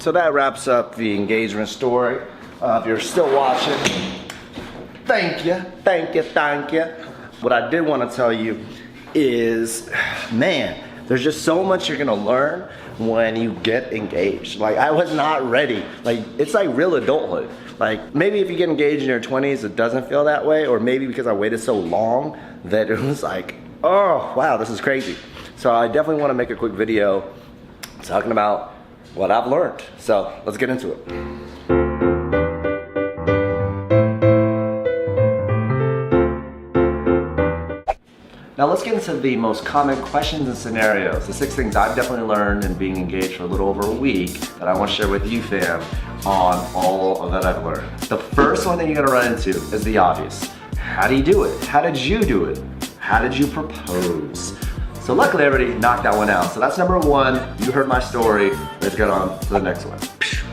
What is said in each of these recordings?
So that wraps up the engagement story. If you're still watching, thank you. What I did want to tell you is, man, there's just so much you're gonna learn when you get engaged. Like, I was not ready. Like, it's like real adulthood. Like, maybe if you get engaged in your 20s, it doesn't feel that way, or maybe because I waited so long that it was like, oh, wow, this is crazy. So I definitely want to make a quick video talking about what I've learned. So let's get into it. Now let's get into the most common questions and scenarios. The 6 things I've definitely learned in being engaged for a little over a week that I want to share with you, fam, on all of that I've learned. The first one that you're gonna run into is the obvious. How do you do it? How did you do it? How did you propose? So luckily everybody knocked that one out. So that's number 1. You heard my story. Let's get on to the next one.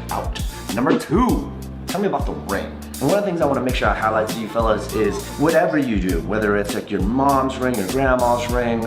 Out. Number 2, tell me about the ring. And one of the things I want to make sure I highlight to you fellas is whatever you do, whether it's like your mom's ring, your grandma's ring,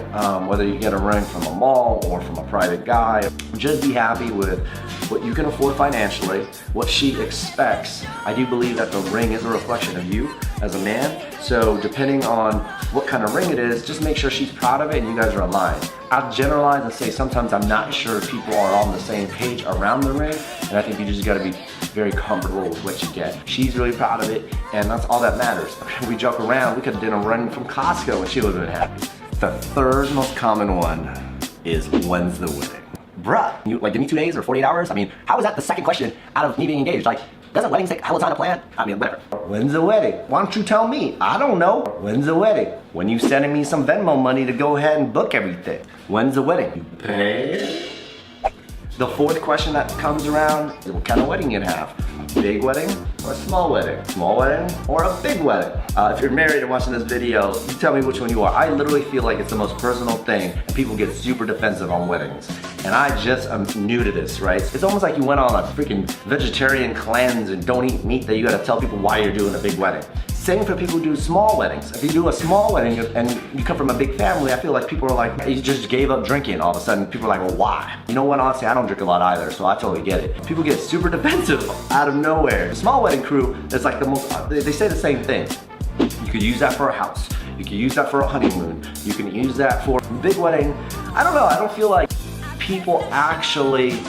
whether you get a ring from a mall or from a private guy, just be happy with what you can afford financially, what she expects. I do believe that the ring is a reflection of you as a man. So depending on what kind of ring it is, just make sure she's proud of it and you guys are aligned. I'll generalize and say sometimes I'm not sure people are on the same page around the ring, and I think you just gotta be very comfortable with what you get. She's really proud of it, and that's all that matters. We joke around, we could have done a ring from Costco and she would have been happy. The third most common one is, when's the wedding? Bruh, you like, give me 2 days or 48 hours? I mean, how is that the second question out of me being engaged? Like, doesn't weddings take a hell of a time to plan? I mean, whatever. When's the wedding? Why don't you tell me? I don't know. When's the wedding? When you sending me some Venmo money to go ahead and book everything? When's the wedding? You pay? The fourth question that comes around is, what kind of wedding you gonna have? A big wedding or a small wedding? Small wedding or a big wedding? If you're married and watching this video, you tell me which one you are. I literally feel like it's the most personal thing, and people get super defensive on weddings. And I just am new to this, right? It's almost like you went on a freaking vegetarian cleanse and don't eat meat that you gotta tell people why you're doing a big wedding. Same for people who do small weddings. If you do a small wedding and you come from a big family, I feel like people are like, you just gave up drinking all of a sudden. People are like, well, why? You know what, honestly, I don't drink a lot either, so I totally get it. People get super defensive out of nowhere. The small wedding crew is like the most, they say the same thing. You could use that for a house. You could use that for a honeymoon. You can use that for a big wedding. I don't know, I don't feel like people actually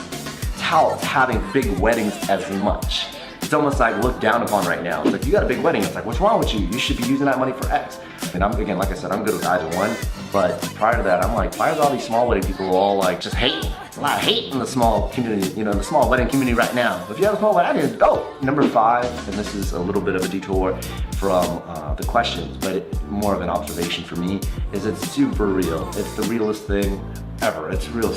tout having big weddings as much. It's almost like looked down upon right now. It's like, you got a big wedding. It's like, what's wrong with you? You should be using that money for X. And I'm, again, like I said, I'm good with either one. But prior to that, I'm like, why is all these small wedding people all like just hating? A lot of hate in the small community, you know, the small wedding community right now. If you have a small wedding, I didn't go. Number 5, and this is a little bit of a detour from the questions, but more of an observation for me, is it's super real. It's the realest thing ever. It's real,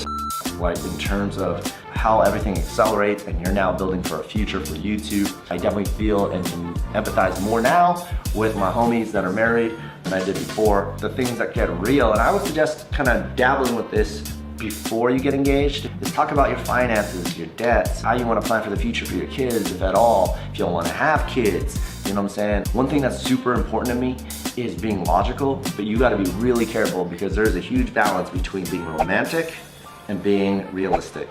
like in terms of how everything accelerates and you're now building for a future for you two. I definitely feel and can empathize more now with my homies that are married than I did before. The things that get real, and I would suggest kind of dabbling with this before you get engaged, is talk about your finances, your debts, how you want to plan for the future for your kids, if at all, if you don't want to have kids, you know what I'm saying? One thing that's super important to me is being logical, but you got to be really careful because there's a huge balance between being romantic and being realistic.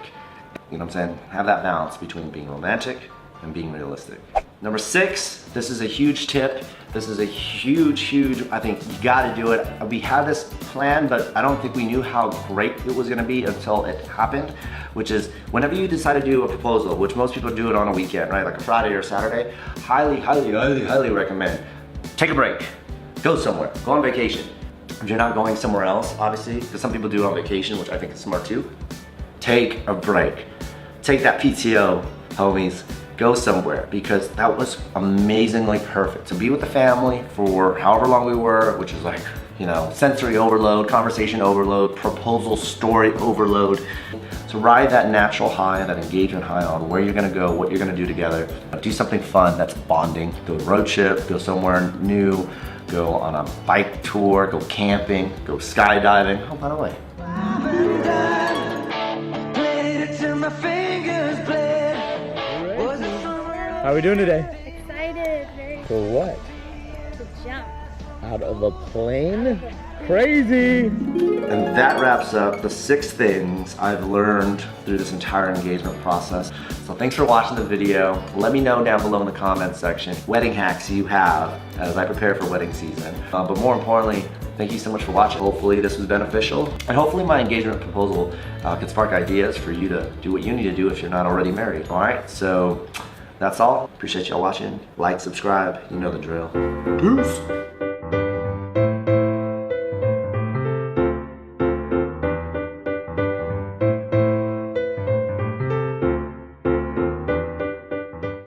You know what I'm saying? Have that balance between being romantic and being realistic. Number 6, this is a huge tip. This is a huge, I think you gotta do it. We had this plan, but I don't think we knew how great it was gonna be until it happened, which is whenever you decide to do a proposal, which most people do it on a weekend, right? Like a Friday or Saturday, highly recommend. Take a break, go somewhere, go on vacation. If you're not going somewhere else, obviously, because some people do it on vacation, which I think is smart too, take a break. Take that PTO, homies, go somewhere, because that was amazingly perfect. To be with the family for however long we were, which is like, you know, sensory overload, conversation overload, proposal story overload. To ride that natural high, that engagement high on where you're gonna go, what you're gonna do together. Do something fun, that's bonding. Go road trip, go somewhere new, go on a bike tour, go camping, go skydiving. Oh, by the way. How are we doing today? Excited, very For what? to jump. Out of a plane? Crazy! And that wraps up the 6 things I've learned through this entire engagement process. So thanks for watching the video. Let me know down below in the comments section wedding hacks you have as I prepare for wedding season. But more importantly, thank you so much for watching. Hopefully this was beneficial, and hopefully my engagement proposal can spark ideas for you to do what you need to do if you're not already married. All right, so that's all. Appreciate y'all watching. Like, subscribe, you know the drill. Peace.